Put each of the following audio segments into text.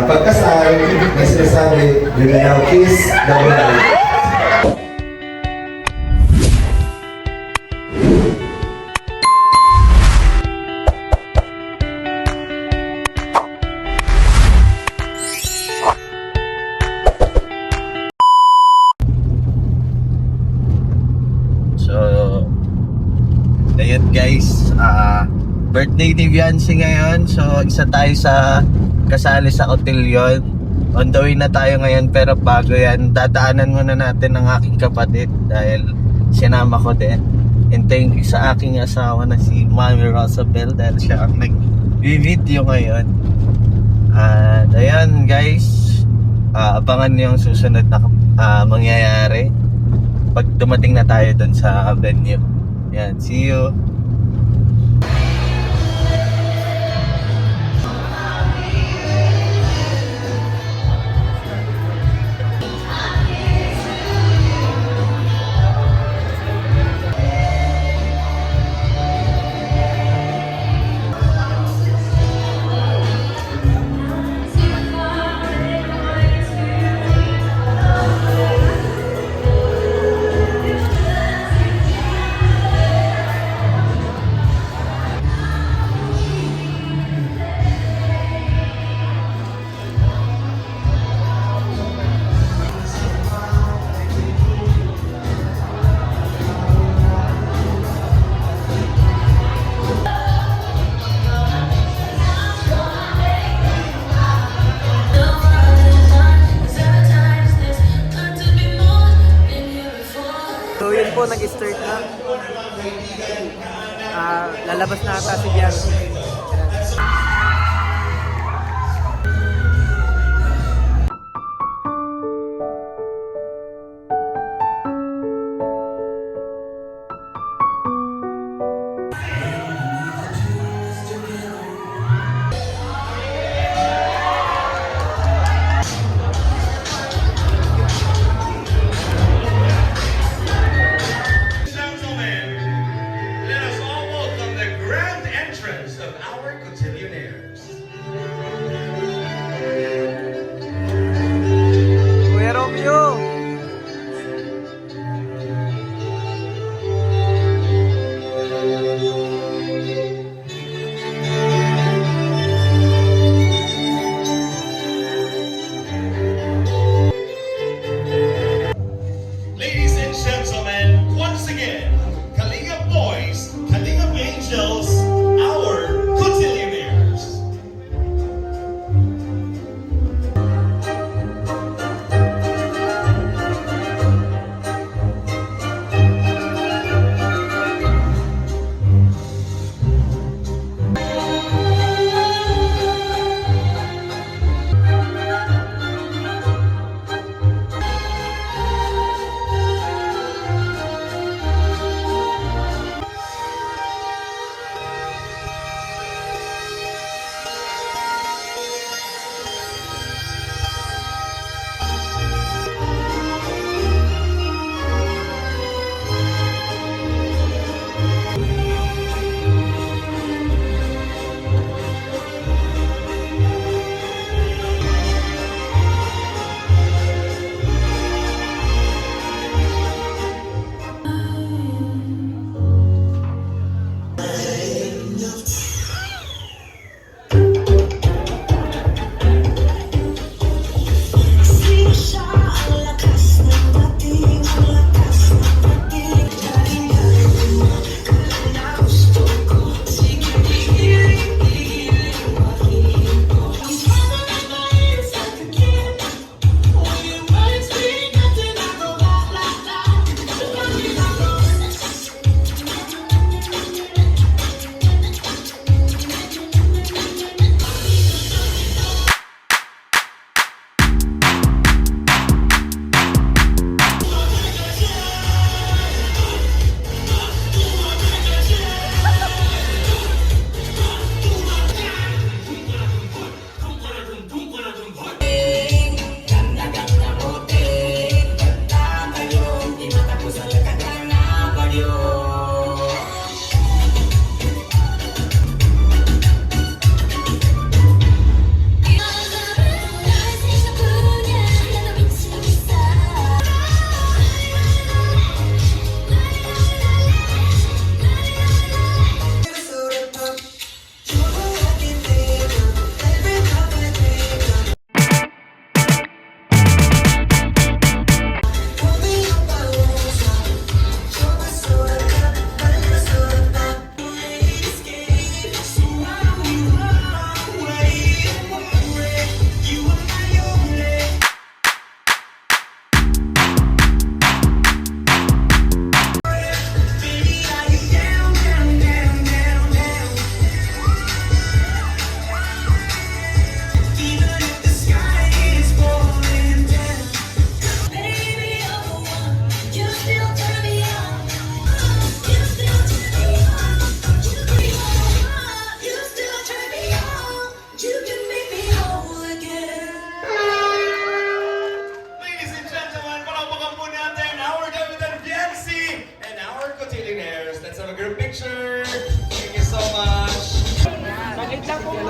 Pagkasal, may sinasabi, you will now kiss the bride. So, ayun guys, birthday ni Viancy ngayon. So, isa tayo sa kasali sa Cotillion. On the way na tayo ngayon, pero bago yan, dadaanan muna natin ang aking kapatid dahil sinama ko din. And thank you sa aking asawa na si Mami Rosabel dahil siya ang nag-video ngayon. At ayan guys, abangan niyo yung susunod na mangyayari pag dumating na tayo dun sa venue. Yan, see you. So yun po, nag-start na. Lalabas na ata si Bianca.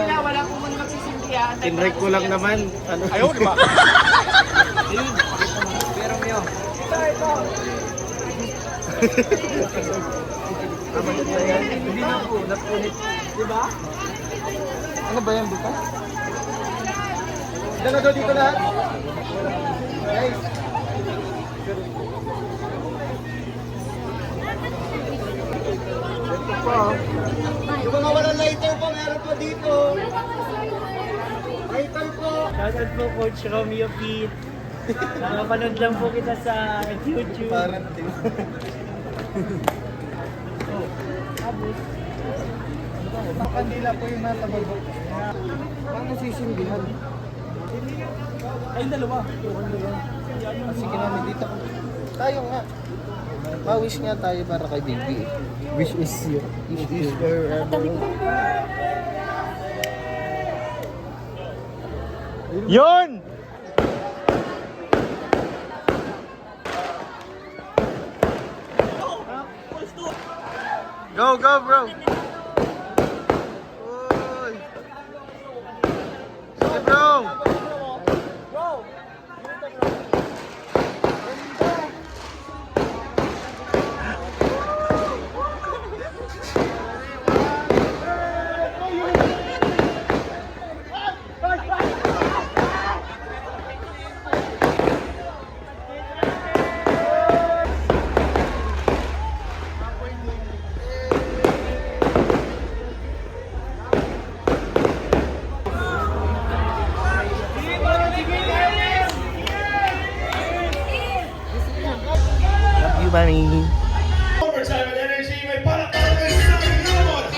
niya, wala po man magsisindihan. Tinrek ko lang naman. Ano? Ayaw, di ba? Pero Mio. Hindi na po, napunit. Diba? Ano ba yan, bukas? Dala daw dito lahat. Guys. Ito po. Yung mga walang lighter po, meron po dito. Lighter po. Shoutout po Coach Romeo P. Nakapanood lang po kita sa YouTube. Parang din. Kandila po yung nasa baba. Paano sisindihan? Ayun, dalawa. Sige namin dito. Tayo nga. Ma-wish nga tayo para kay Baby. Wish is you. Wish is forever. Yun! Go, go, bro! Uy! Sige, bro! Love you, mommy. Overtime and energy, may palakpakan kayo sa aking robot.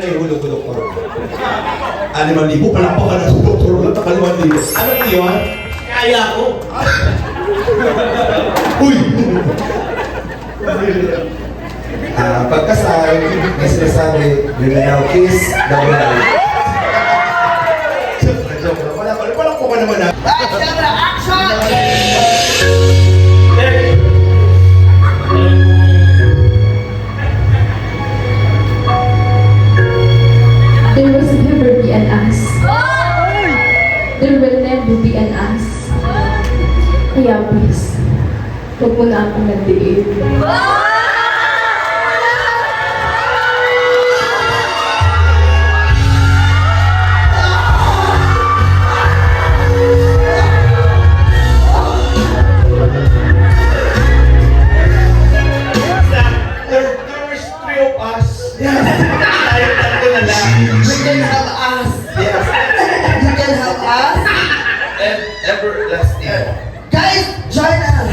Ano yung hulog-hulog ko? 5,000 pa lang pa ka na sa doktor ulit na 5,000. Ano po yun? Kaya ko. Uy! Pagkasal, may sinasabi, you may now kiss the bride. Joke lang. Wala po ka naman na. There was never be an us. There will never be an us. Kaya please, huwag mo na akong nandiin. There was 3 of us. Tayo tatlo na lang. You can help us. Yes. You can help us. And everlasting. Guys, join us.